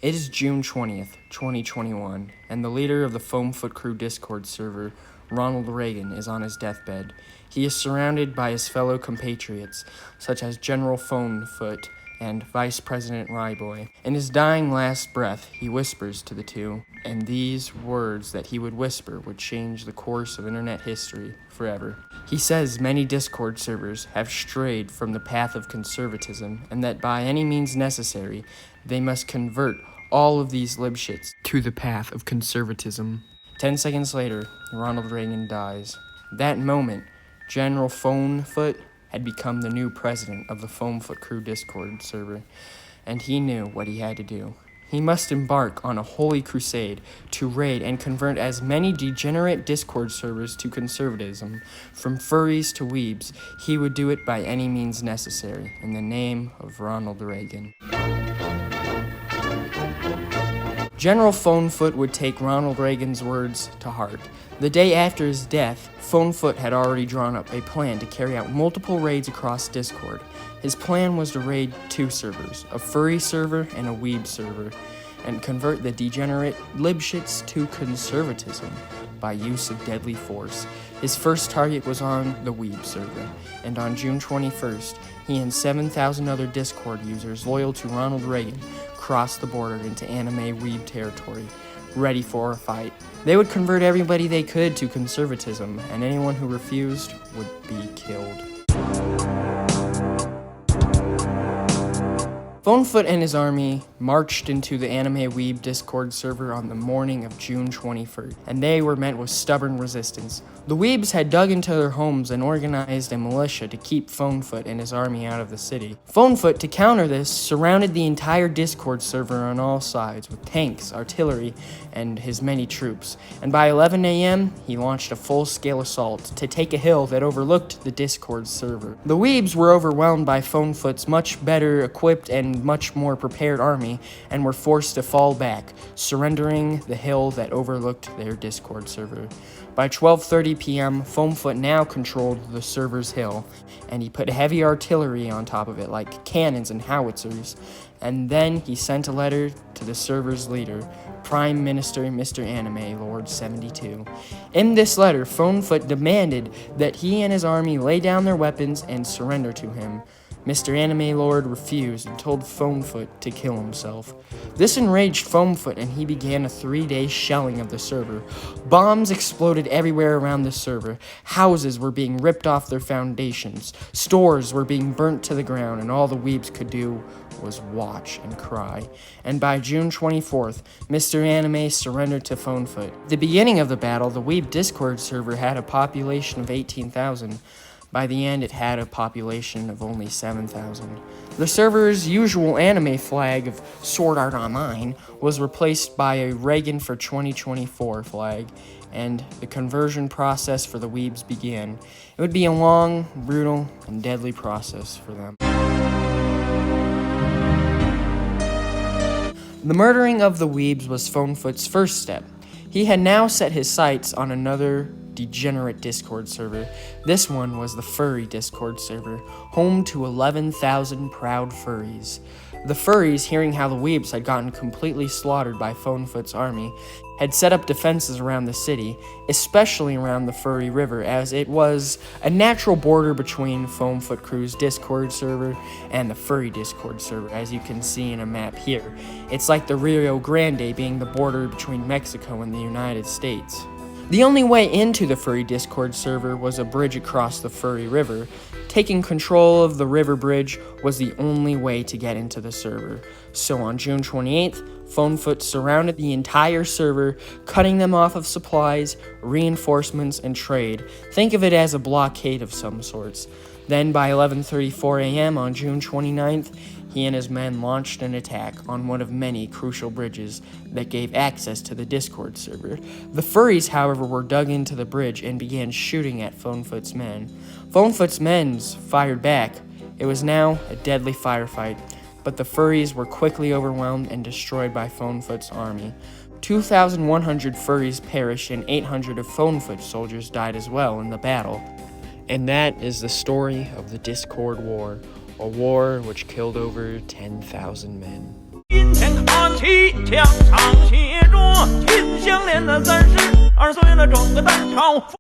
It is June 20th, 2021, and the leader of the Foamfoot Crew Discord server, Ronald Reagan, is on his deathbed. He is surrounded by his fellow compatriots, such as General Foamfoot and Vice President Ryboy. In his dying last breath, he whispers to the two, and these words that he would whisper would change the course of internet history forever. He says many Discord servers have strayed from the path of conservatism, and that by any means necessary, they must convert all of these libshits to the path of conservatism. 10 seconds later, Ronald Reagan dies. That moment, General Foamfoot had become the new president of the Foamfoot Crew Discord server, and he knew what he had to do. He must embark on a holy crusade to raid and convert as many degenerate Discord servers to conservatism. From furries to weebs, he would do it by any means necessary, in the name of Ronald Reagan. General Foamfoot would take Ronald Reagan's words to heart. The day after his death, Foamfoot had already drawn up a plan to carry out multiple raids across Discord. His plan was to raid two servers, a furry server and a weeb server, and convert the degenerate libshits to conservatism by use of deadly force. His first target was on the weeb server, and on June 21st, he and 7,000 other Discord users loyal to Ronald Reagan crossed the border into anime weeb territory, ready for a fight. They would convert everybody they could to conservatism, and anyone who refused would be killed. Foamfoot and his army marched into the Anime Weeb Discord server on the morning of June 21st, and they were met with stubborn resistance. The Weebs had dug into their homes and organized a militia to keep Foamfoot and his army out of the city. Foamfoot, to counter this, surrounded the entire Discord server on all sides with tanks, artillery, and his many troops, and by 11 a.m., he launched a full-scale assault to take a hill that overlooked the Discord server. The Weebs were overwhelmed by Foamfoot's much better equipped and much more prepared army, and were forced to fall back, surrendering the hill that overlooked their Discord server. By 12:30 p.m., Foamfoot now controlled the server's hill, and he put heavy artillery on top of it, like cannons and howitzers, and then he sent a letter to the server's leader, Prime Minister Mr. Anime Lord 72. In this letter, Foamfoot demanded that he and his army lay down their weapons and surrender to him. Mr. Anime Lord refused and told Foamfoot to kill himself. This enraged Foamfoot, and he began a 3-day shelling of the server. Bombs exploded everywhere around the server. Houses were being ripped off their foundations. Stores were being burnt to the ground, and all the weebs could do was watch and cry. And by June 24th, Mr. Anime surrendered to Foamfoot. At the beginning of the battle, the Weeb Discord server had a population of 18,000. By the end, it had a population of only 7,000. The server's usual anime flag of Sword Art Online was replaced by a Reagan for 2024 flag, and the conversion process for the Weebs began. It would be a long, brutal, and deadly process for them. The murdering of the Weebs was Foamfoot's first step. He had now set his sights on another degenerate Discord server. This one was the Furry Discord server, home to 11,000 proud furries. The furries, hearing how the weebs had gotten completely slaughtered by Foamfoot's army, had set up defenses around the city, especially around the Furry River, as it was a natural border between Foamfoot Crew's Discord server and the Furry Discord server, as you can see in a map here. It's like the Rio Grande being the border between Mexico and the United States. The only way into the Furry Discord server was a bridge across the Furry River. Taking control of the river bridge was the only way to get into the server. So on June 28th, Foamfoot surrounded the entire server, cutting them off of supplies, reinforcements, and trade. Think of it as a blockade of some sorts. Then by 11:34 a.m. on June 29th, he and his men launched an attack on one of many crucial bridges that gave access to the Discord server. The furries, however, were dug into the bridge and began shooting at Foamfoot's men. Foamfoot's men fired back. It was now a deadly firefight, but the furries were quickly overwhelmed and destroyed by Foamfoot's army. 2,100 furries perished and 800 of Foamfoot's soldiers died as well in the battle. And that is the story of the Discord War, a war which killed over 10,000 men. 墙上写着秦香莲的30，2岁了整个蛋炒。